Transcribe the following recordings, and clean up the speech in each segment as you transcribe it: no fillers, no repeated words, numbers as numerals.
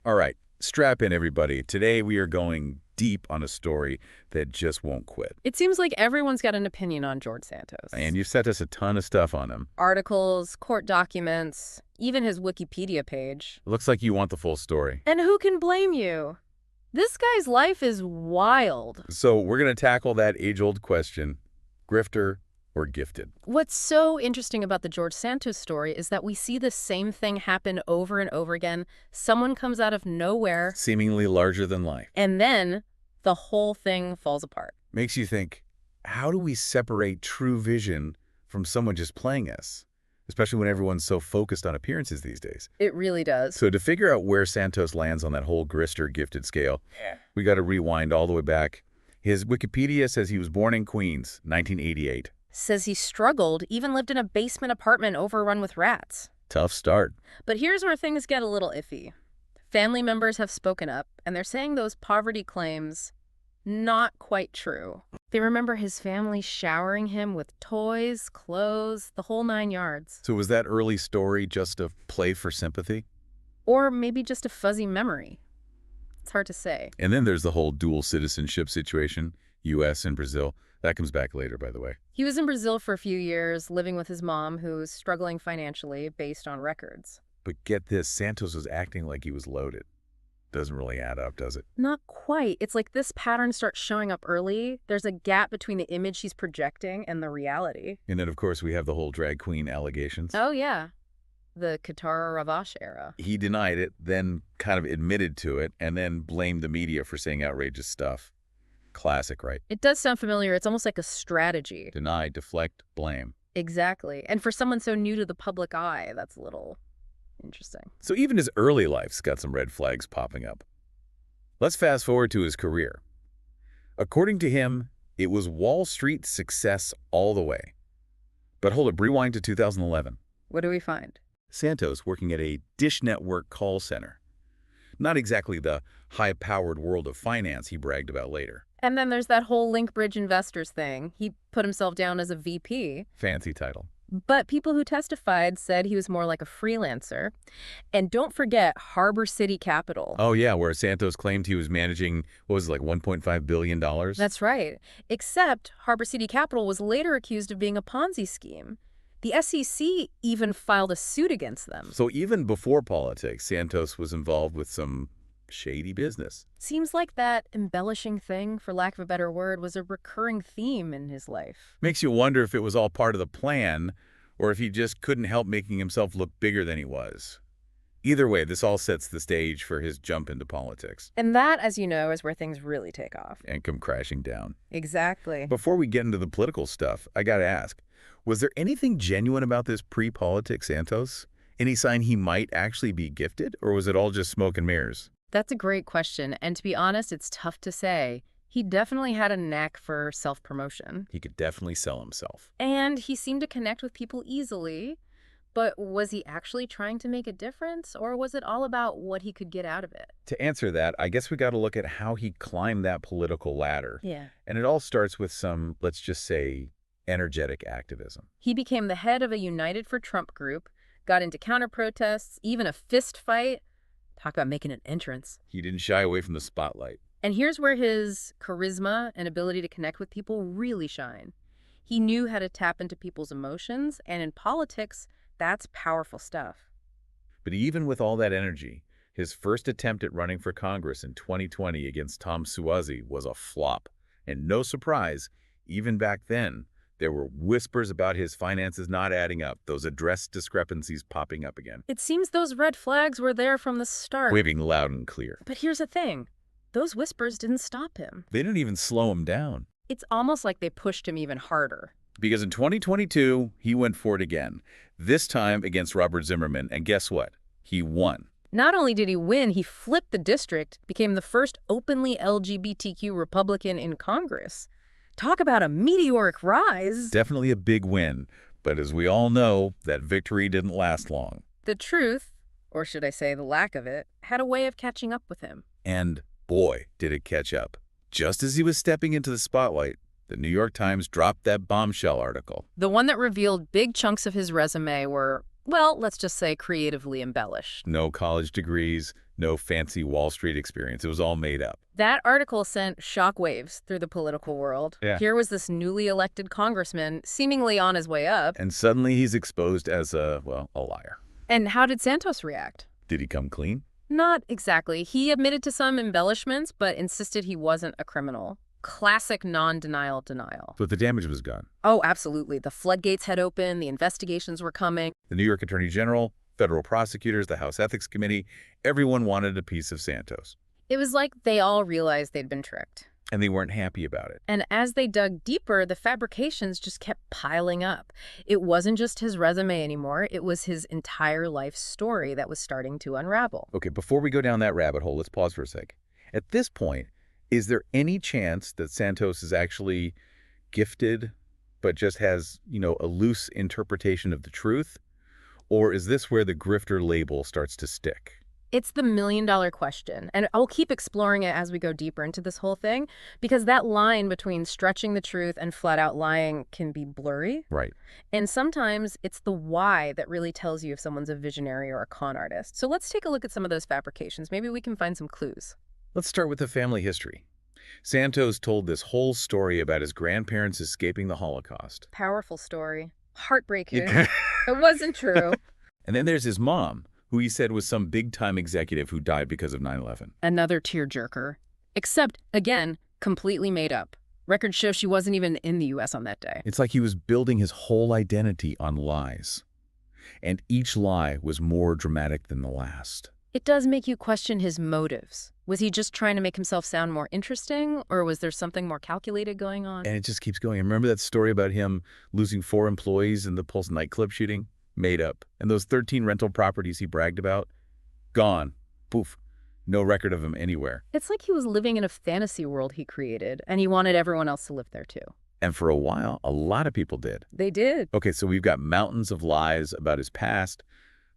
All right, strap in, everybody. Today we are going deep on a story that just won't quit. It seems like everyone's got an opinion on George And Santos. you've sent us a ton of stuff on him. Articles, court documents, even his Wikipedia page. Looks like you want the full story. And who can blame you? This guy's life is wild. So we're going to tackle that age-old question, grifter or gifted? What's so interesting about the George Santos story is that we see the same thing happen over and over again. Someone comes out of nowhere, Seemingly larger than life. and then the whole thing falls apart. Makes you think, how do we separate true vision from someone just playing us? Especially when everyone's so focused on appearances these days. It really does. So to figure out where Santos lands on that whole grifter-gifted scale, we got to rewind all the way back. His Wikipedia says he was born in Queens, 1988. Says he struggled, even lived in a basement apartment overrun with rats. Tough start. But here's where things get a little iffy. Family members have spoken up, and they're saying those poverty claims, not quite true. They remember his family showering him with toys, clothes, the whole 9 yards. So was that early story just a play for sympathy? Or maybe just a fuzzy memory. It's hard to say. And then there's the whole dual citizenship situation, U.S. and Brazil. That comes back later, by the way. He was in Brazil for a few years, living with his mom, who's struggling financially based on records. But get this, Santos was acting like he was loaded. Doesn't really add up, does it? Not quite. It's like this pattern starts showing up early. There's a gap between the image he's projecting and the reality. And then, of course, we have the whole drag queen allegations. Oh, yeah. The Katara Ravache era. He denied it, then kind of admitted to it, and then blamed the media for saying outrageous stuff. Classic, right? It does sound familiar. It's almost like a strategy. Deny, deflect, blame. Exactly. And for someone so new to the public eye, that's a little interesting. So even his early life's got some red flags popping up. Let's fast forward to his career. According to him, it was Wall Street success all the way. But hold it, rewind to 2011. What do we find? Santos working at a Dish Network call center. Not exactly the high-powered world of finance he bragged about later. And then there's that whole Linkbridge Investors thing. He put himself down as a VP. Fancy title. But people who testified said he was more like a freelancer. And don't forget Harbor City Capital. Oh yeah, where Santos claimed he was managing, what was it, like $1.5 billion? That's right. Except Harbor City Capital was later accused of being a Ponzi scheme. The SEC even filed a suit against them. So even before politics, Santos was involved with some shady business. Seems like that embellishing thing, for lack of a better word, was a recurring theme in his life. Makes you wonder if it was all part of the plan, or if he just couldn't help making himself look bigger than he was. Either way, this all sets the stage for his jump into politics. And that, as you know, is where things really take off. And come crashing down. Exactly. Before we get into the political stuff, I gotta ask, was there anything genuine about this pre-politics Santos? Any sign he might actually be gifted, or was it all just smoke and mirrors? That's a great question, and to be honest, it's tough to say. He definitely had a knack for self-promotion. He could definitely sell himself. And he seemed to connect with people easily. But was he actually trying to make a difference, or was it all about what he could get out of it? To answer that, I guess we got to look at how he climbed that political ladder. Yeah. And it all starts with some, let's just say, energetic activism. He became the head of a United for Trump group, got into counter-protests, even a fist fight. Talk about making an entrance. He didn't shy away from the spotlight. And here's where his charisma and ability to connect with people really shine. He knew how to tap into people's emotions, and in politics, that's powerful stuff. But even with all that energy, his first attempt at running for Congress in 2020 against Tom Suozzi was a flop. And no surprise, even back then, there were whispers about his finances not adding up, those address discrepancies popping up again. It seems those red flags were there from the start. Waving loud and clear. But here's the thing. Those whispers didn't stop him. They didn't even slow him down. It's almost like they pushed him even harder. Because in 2022, he went for it again. This time against Robert Zimmerman. And guess what? He won. Not only did he win, he flipped the district, became the first openly LGBTQ Republican in Congress. Talk about a meteoric rise. Definitely a big win. But as we all know, that victory didn't last long. The truth, or should I say the lack of it, had a way of catching up with him. And boy, did it catch up. Just as he was stepping into the spotlight, the New York Times dropped that bombshell article. The one that revealed big chunks of his resume were, well, let's just say creatively embellished. No college degrees, No fancy Wall Street experience. It was all made up. That article sent shockwaves through the political world. Yeah. Here was this newly elected congressman, seemingly on his way up. And suddenly he's exposed as a liar. And how did Santos react? Did he come clean? Not exactly. He admitted to some embellishments, but insisted he wasn't a criminal. Classic non-denial denial. But the damage was done. Oh, absolutely. The floodgates had opened, the investigations were coming. The New York Attorney General, federal prosecutors, the House Ethics Committee, everyone wanted a piece of Santos. It was like they all realized they'd been tricked. And they weren't happy about it. And as they dug deeper, the fabrications just kept piling up. It wasn't just his resume anymore. It was his entire life story that was starting to unravel. Okay, before we go down that rabbit hole, let's pause for a sec. At this point, is there any chance that Santos is actually gifted, but just has, a loose interpretation of the truth? Or is this where the grifter label starts to stick? It's the million-dollar question, and I'll keep exploring it as we go deeper into this whole thing, because that line between stretching the truth and flat-out lying can be blurry. Right. And sometimes it's the why that really tells you if someone's a visionary or a con artist. So let's take a look at some of those fabrications. Maybe we can find some clues. Let's start with the family history. Santos told this whole story about his grandparents escaping the Holocaust. Powerful story. Heartbreaking. It wasn't true. And then there's his mom, who he said was some big-time executive who died because of 9/11. Another tearjerker. Except, again, completely made up. Records show she wasn't even in the U.S. on that day. It's like he was building his whole identity on lies. And each lie was more dramatic than the last. It does make you question his motives. Was he just trying to make himself sound more interesting, or was there something more calculated going on? And it just keeps going. Remember that story about him losing 4 employees in the Pulse nightclub shooting? Made up. And those 13 rental properties he bragged about? Gone. Poof. No record of him anywhere. It's like he was living in a fantasy world he created, and he wanted everyone else to live there too. And for a while, a lot of people did. They did. Okay, so we've got mountains of lies about his past,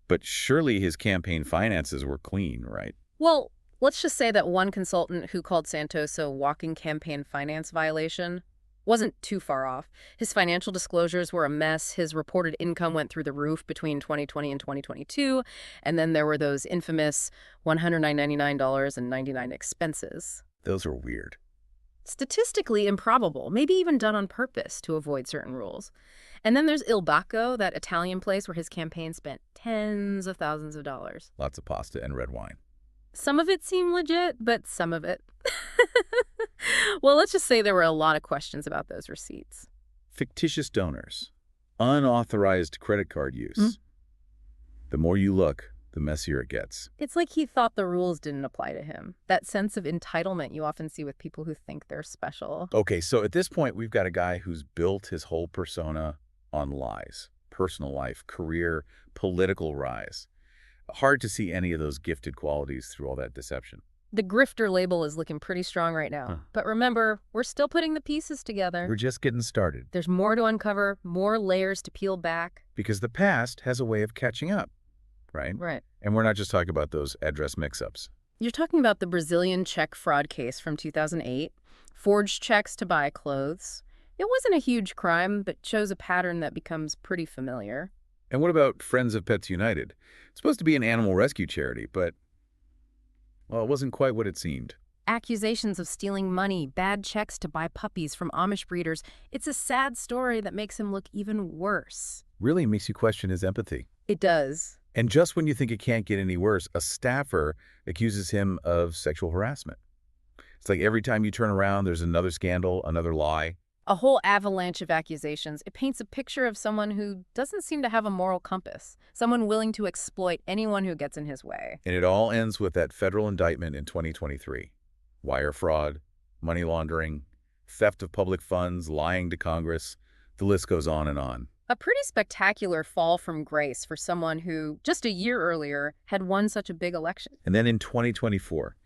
but surely his campaign finances were clean, right? Well, let's just say that one consultant who called Santos a walking campaign finance violation wasn't too far off. His financial disclosures were a mess. His reported income went through the roof between 2020 and 2022. And then there were those infamous $199.99 expenses. Those are weird. Statistically improbable, maybe even done on purpose to avoid certain rules. And then there's Il Bacco, that Italian place where his campaign spent tens of thousands of dollars. Lots of pasta and red wine. Some of it seemed legit, but some of it. Well, let's just say there were a lot of questions about those receipts. Fictitious donors. Unauthorized credit card use. The more you look, the messier it gets. It's like he thought the rules didn't apply to him. That sense of entitlement you often see with people who think they're special. Okay, so at this point, we've got a guy who's built his whole persona on lies. Personal life, career, political rise. Hard to see any of those gifted qualities through all that deception. The grifter label is looking pretty strong right now. But remember, we're still putting the pieces together. We're just getting started. There's more to uncover, more layers to peel back. Because the past has a way of catching up, right? Right. And we're not just talking about those address mix-ups. You're talking about the Brazilian check fraud case from 2008, forged checks to buy clothes. It wasn't a huge crime, but shows a pattern that becomes pretty familiar. And what about Friends of Pets United? It's supposed to be an animal rescue charity, but, well, it wasn't quite what it seemed. Accusations of stealing money, bad checks to buy puppies from Amish breeders. It's a sad story that makes him look even worse. Really makes you question his empathy. It does. And just when you think it can't get any worse, a staffer accuses him of sexual harassment. It's like every time you turn around, there's another scandal, another lie. A whole avalanche of accusations. It paints a picture of someone who doesn't seem to have a moral compass, someone willing to exploit anyone who gets in his way. And it all ends with that federal indictment in 2023. Wire fraud, money laundering, theft of public funds, lying to Congress. The list goes on and on. A pretty spectacular fall from grace for someone who, just a year earlier, had won such a big election. And then in 2024,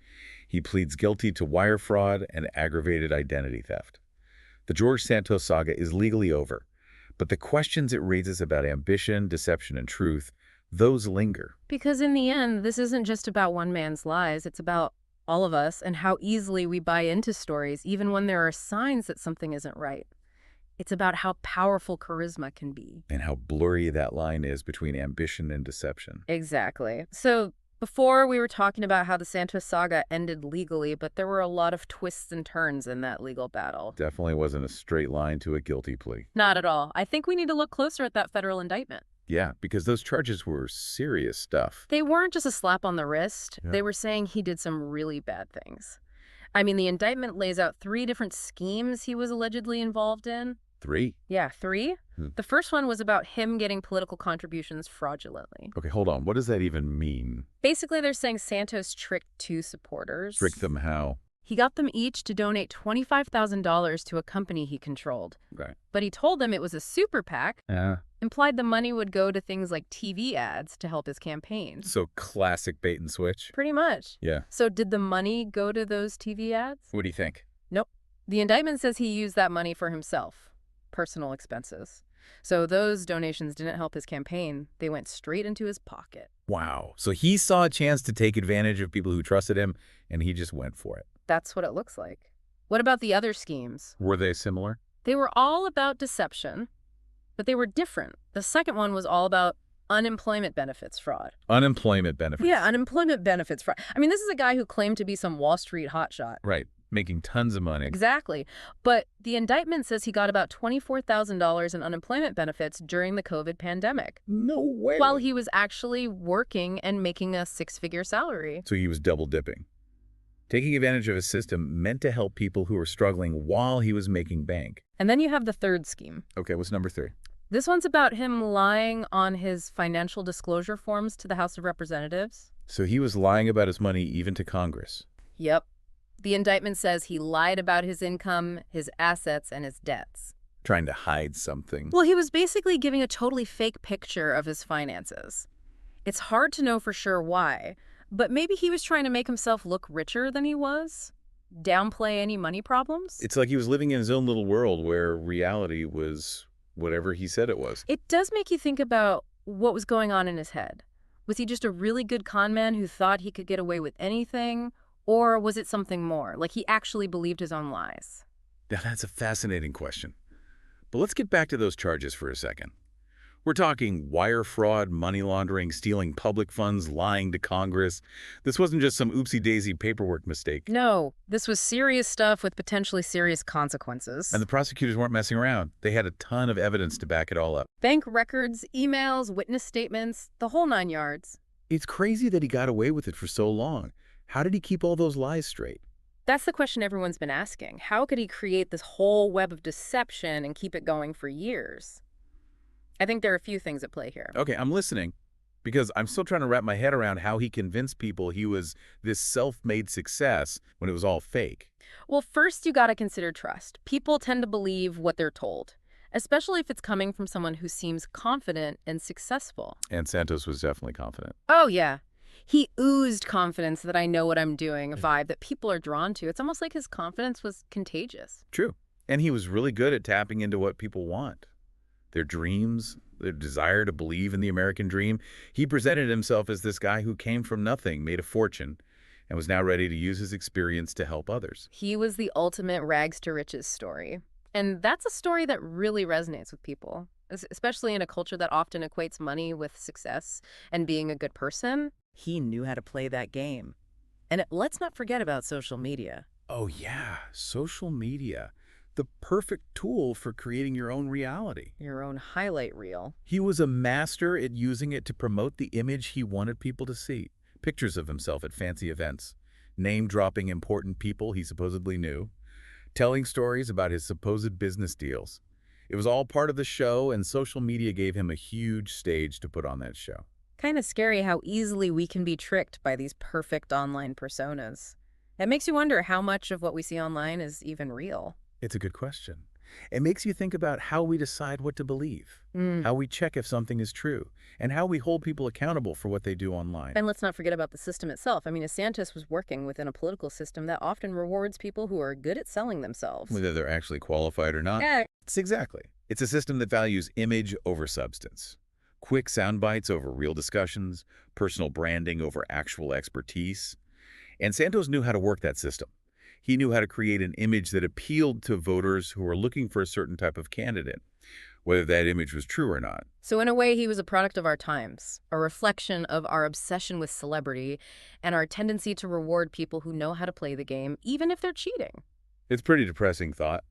he pleads guilty to wire fraud and aggravated identity theft. The George Santos saga is legally over, but the questions it raises about ambition, deception, and truth, those linger. Because in the end, this isn't just about one man's lies. It's about all of us and how easily we buy into stories, even when there are signs that something isn't right. It's about how powerful charisma can be. And how blurry that line is between ambition and deception. Exactly. So Before, we were talking about how the Santos saga ended legally, but there were a lot of twists and turns in that legal battle. Definitely wasn't a straight line to a guilty plea. Not at all. I think we need to look closer at that federal indictment. Yeah, because those charges were serious stuff. They weren't just a slap on the wrist. Yeah. They were saying he did some really bad things. I mean, the indictment lays out 3 different schemes he was allegedly involved in. 3? Yeah, 3. The first one was about him getting political contributions fraudulently. Okay, hold on. What does that even mean? Basically, they're saying Santos tricked 2 supporters. Trick them how? He got them each to donate $25,000 to a company he controlled. Right. But he told them it was a super PAC, Yeah. implied the money would go to things like TV ads to help his campaign. So classic bait and switch. Pretty much. Yeah. So did the money go to those TV ads? What do you think? Nope. The indictment says he used that money for himself, personal expenses. So those donations didn't help his campaign. They went straight into his pocket. Wow. So he saw a chance to take advantage of people who trusted him, and he just went for it. That's what it looks like. What about the other schemes? Were they similar? They were all about deception, but they were different. The second one was all about unemployment benefits fraud. Unemployment benefits. Yeah, unemployment benefits fraud. I mean, this is a guy who claimed to be some Wall Street hotshot. Right. Making tons of money. Exactly. But the indictment says he got about $24,000 in unemployment benefits during the COVID pandemic, No way. while he was actually working and making a 6-figure salary. So he was double dipping. Taking advantage of a system meant to help people who were struggling while he was making bank. And then you have the third scheme. Okay, what's number 3? This one's about him lying on his financial disclosure forms to the House of Representatives. So he was lying about his money even to Congress. Yep. The indictment says he lied about his income, his assets, and his debts. Trying to hide something. Well, he was basically giving a totally fake picture of his finances. It's hard to know for sure why, but maybe he was trying to make himself look richer than he was? Downplay any money problems? It's like he was living in his own little world where reality was whatever he said it was. It does make you think about what was going on in his head. Was he just a really good con man who thought he could get away with anything? Or was it something more, like he actually believed his own lies? Now, that's a fascinating question. But let's get back to those charges for a second. We're talking wire fraud, money laundering, stealing public funds, lying to Congress. This wasn't just some oopsie-daisy paperwork mistake. No, this was serious stuff with potentially serious consequences. And the prosecutors weren't messing around. They had a ton of evidence to back it all up. Bank records, emails, witness statements, the whole 9 yards. It's crazy that he got away with it for so long. How did he keep all those lies straight? That's the question everyone's been asking. How could he create this whole web of deception and keep it going for years? I think there are a few things at play here. Okay, I'm listening because I'm still trying to wrap my head around how he convinced people he was this self-made success when it was all fake. Well, first you gotta consider trust. People tend to believe what they're told, especially if it's coming from someone who seems confident and successful. And Santos was definitely confident. Oh, yeah. He oozed confidence that I know what I'm doing, a vibe that people are drawn to. It's almost like his confidence was contagious. True. And he was really good at tapping into what people want. Their dreams, their desire to believe in the American dream. He presented himself as this guy who came from nothing, made a fortune, and was now ready to use his experience to help others. He was the ultimate rags to riches story. And that's a story that really resonates with people, especially in a culture that often equates money with success and being a good person. He knew how to play that game. And let's not forget about social media. Oh yeah, social media. The perfect tool for creating your own reality. Your own highlight reel. He was a master at using it to promote the image he wanted people to see. Pictures of himself at fancy events, name-dropping important people he supposedly knew, telling stories about his supposed business deals. It was all part of the show, and social media gave him a huge stage to put on that show. Kind of scary how easily we can be tricked by these perfect online personas. It makes you wonder how much of what we see online is even real. It's a good question. It makes you think about how we decide what to believe, how we check if something is true, and how we hold people accountable for what they do online. And let's not forget about the system itself. I mean, Santos was working within a political system that often rewards people who are good at selling themselves. Whether they're actually qualified or not. Yeah. It's a system that values image over substance. Quick sound bites over real discussions, personal branding over actual expertise. And Santos knew how to work that system. He knew how to create an image that appealed to voters who were looking for a certain type of candidate. whether that image was true or not. So in a way, he was a product of our times, a reflection of our obsession with celebrity and our tendency to reward people who know how to play the game, even if they're cheating. It's a pretty depressing thought,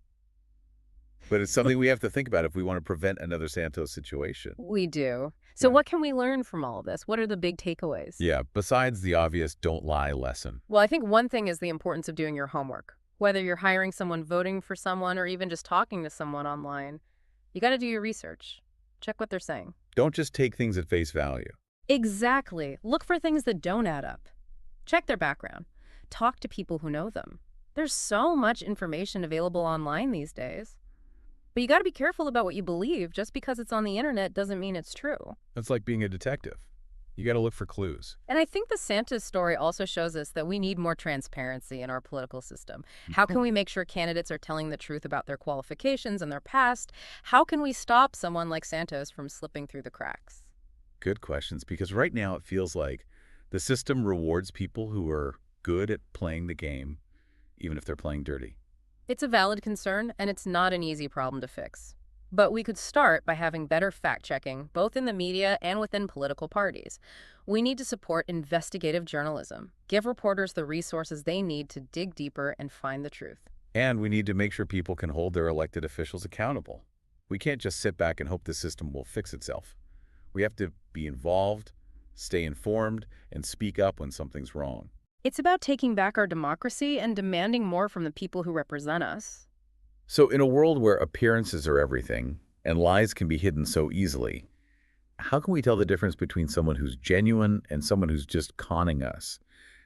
but it's something we have to think about if we want to prevent another Santos situation. We do. So Yeah. what can we learn from all of this? What are the big takeaways? Yeah, besides the obvious don't lie lesson. Well, I think one thing is the importance of doing your homework. Whether you're hiring someone, voting for someone, or even just talking to someone online, you got to do your research. Check what they're saying. Don't just take things at face value. Exactly. Look for things that don't add up. Check their background. Talk to people who know them. There's so much information available online these days. But you got to be careful about what you believe. Just because it's on the internet doesn't mean it's true. That's like being a detective. You got to look for clues. And I think the Santos story also shows us that we need more transparency in our political system. How can we make sure candidates are telling the truth about their qualifications and their past? How can we stop someone like Santos from slipping through the cracks? Good questions, because right now it feels like the system rewards people who are good at playing the game, even if they're playing dirty. It's a valid concern, and it's not an easy problem to fix. But we could start by having better fact-checking, both in the media and within political parties. We need to support investigative journalism, give reporters the resources they need to dig deeper and find the truth. And we need to make sure people can hold their elected officials accountable. We can't just sit back and hope the system will fix itself. We have to be involved, stay informed, and speak up when something's wrong. It's about taking back our democracy and demanding more from the people who represent us. So in a world where appearances are everything and lies can be hidden so easily, how can we tell the difference between someone who's genuine and someone who's just conning us?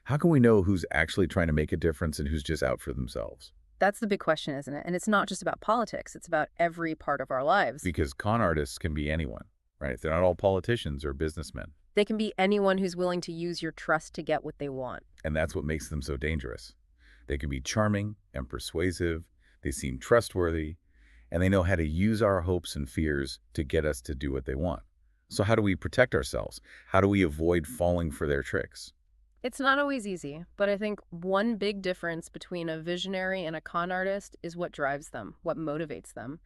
How can we know who's actually trying to make a difference and who's just out for themselves? That's the big question, isn't it? And it's not just about politics. It's about every part of our lives. Because con artists can be anyone, right? They're not all politicians or businessmen. They can be anyone who's willing to use your trust to get what they want. And that's what makes them so dangerous. They can be charming and persuasive. They seem trustworthy, and they know how to use our hopes and fears to get us to do what they want. So how do we protect ourselves? How do we avoid falling for their tricks? It's not always easy, but I think one big difference between a visionary and a con artist is what drives them, what motivates them.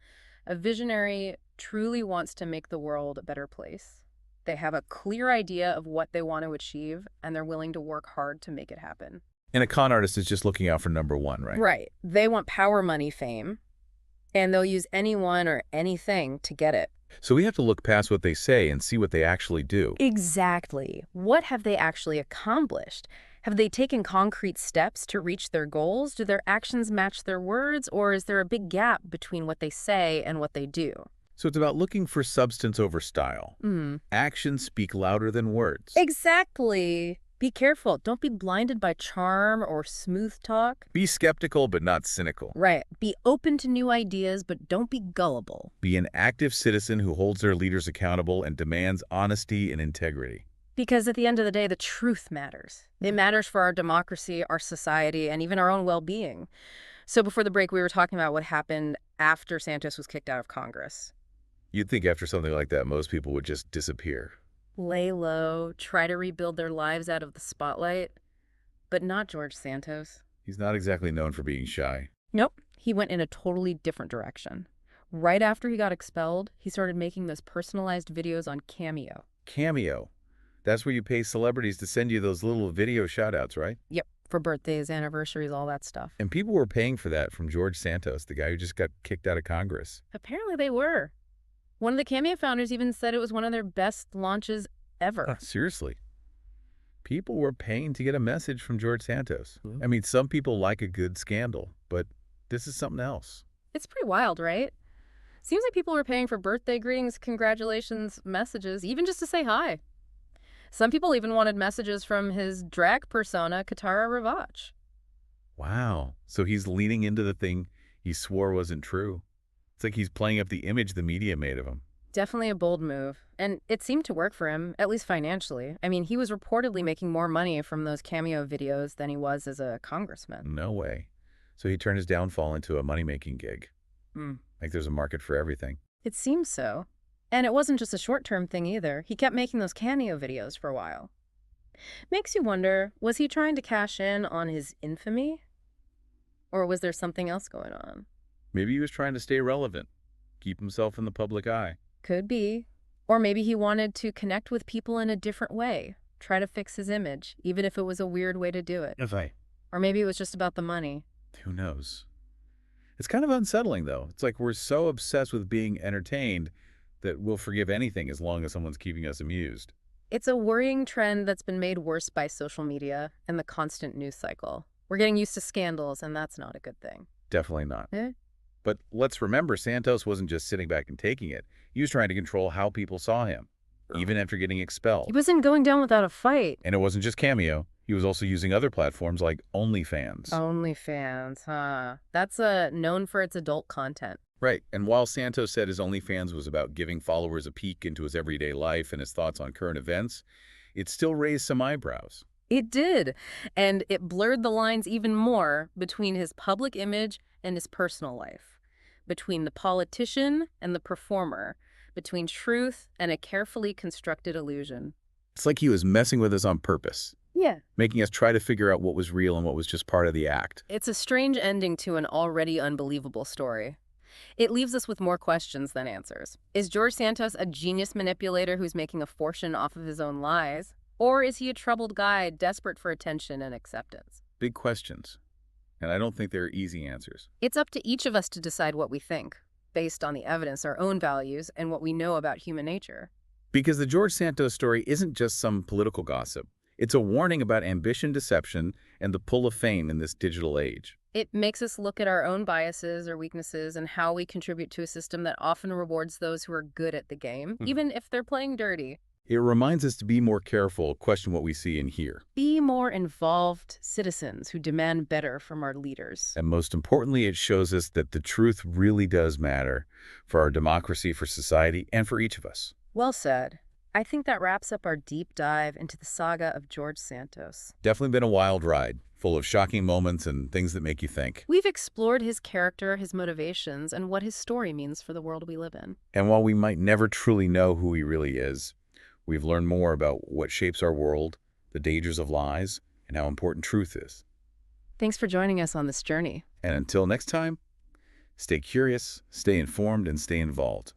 A visionary truly wants to make the world a better place. They have a clear idea of what they want to achieve, and they're willing to work hard to make it happen. And a con artist is just looking out for number one, right? Right. They want power, money, fame, and they'll use anyone or anything to get it. So we have to look past what they say and see what they actually do. Exactly. What have they actually accomplished? Have they taken concrete steps to reach their goals? Do their actions match their words, or is there a big gap between what they say and what they do? So it's about looking for substance over style. Actions speak louder than words. Exactly. Be careful. Don't be blinded by charm or smooth talk. Be skeptical but not cynical. Right. Be open to new ideas, but don't be gullible. Be an active citizen who holds their leaders accountable and demands honesty and integrity. Because at the end of the day, the truth matters. It matters for our democracy, our society, and even our own well-being. So before the break, we were talking about what happened after Santos was kicked out of Congress. You'd think after something like that, most people would just disappear. Lay low, try to rebuild their lives out of the spotlight. But not George Santos. He's not exactly known for being shy. Nope. He went in a totally different direction. Right after he got expelled, he started making those personalized videos on Cameo. Cameo. That's where you pay celebrities to send you those little video shout-outs, right? Yep. For birthdays, anniversaries, all that stuff. And people were paying for that from George Santos, the guy who just got kicked out of Congress. Apparently they were. One of the Cameo founders even said it was one of their best launches ever. Seriously. People were paying to get a message from George Santos. I mean, some people like a good scandal, but this is something else. It's pretty wild, right? Seems like people were paying for birthday greetings, congratulations, messages, even just to say hi. Some people even wanted messages from his drag persona, Katara Ravach. Wow. So he's leaning into the thing he swore wasn't true. It's like he's playing up the image the media made of him. Definitely a bold move. And it seemed to work for him, at least financially. I mean, he was reportedly making more money from those Cameo videos than he was as a congressman. No way. So he turned his downfall into a money-making gig. Like there's a market for everything. It seems so. And it wasn't just a short-term thing either. He kept making those Cameo videos for a while. Makes you wonder, was he trying to cash in on his infamy? Or was there something else going on? Maybe he was trying to stay relevant. keep himself in the public eye. Could be. Or maybe he wanted to connect with people in a different way, try to fix his image, even if it was a weird way to do it. Or maybe it was just about the money. Who knows? It's kind of unsettling, though. It's like we're so obsessed with being entertained that we'll forgive anything as long as someone's keeping us amused. It's a worrying trend that's been made worse by social media and the constant news cycle. We're getting used to scandals, and that's not a good thing. Definitely not. Eh? But let's remember, Santos wasn't just sitting back and taking it. He was trying to control how people saw him, even after getting expelled. He wasn't going down without a fight. And it wasn't just Cameo. He was also using other platforms like OnlyFans. OnlyFans, huh? That's known for its adult content. Right. And while Santos said his OnlyFans was about giving followers a peek into his everyday life and his thoughts on current events, it still raised some eyebrows. It did. And it blurred the lines even more between his public image and his personal life, between the politician and the performer, between truth and a carefully constructed illusion. It's like he was messing with us on purpose. Yeah. Making us try to figure out what was real and what was just part of the act. It's a strange ending to an already unbelievable story. It leaves us with more questions than answers. Is George Santos a genius manipulator who's making a fortune off of his own lies? Or is he a troubled guy desperate for attention and acceptance? Big questions. And I don't think there are easy answers. It's up to each of us to decide what we think, based on the evidence, our own values, and what we know about human nature. Because the George Santos story isn't just some political gossip. It's a warning about ambition, deception, and the pull of fame in this digital age. It makes us look at our own biases or weaknesses and how we contribute to a system that often rewards those who are good at the game, even if they're playing dirty. It reminds us to be more careful, question what we see and hear. Be more involved citizens who demand better from our leaders. And most importantly, it shows us that the truth really does matter for our democracy, for society, and for each of us. Well said. I think that wraps up our deep dive into the saga of George Santos. Definitely been a wild ride, full of shocking moments and things that make you think. We've explored his character, his motivations, and what his story means for the world we live in. And while we might never truly know who he really is, we've learned more about what shapes our world, the dangers of lies, and how important truth is. Thanks for joining us on this journey. And until next time, stay curious, stay informed, and stay involved.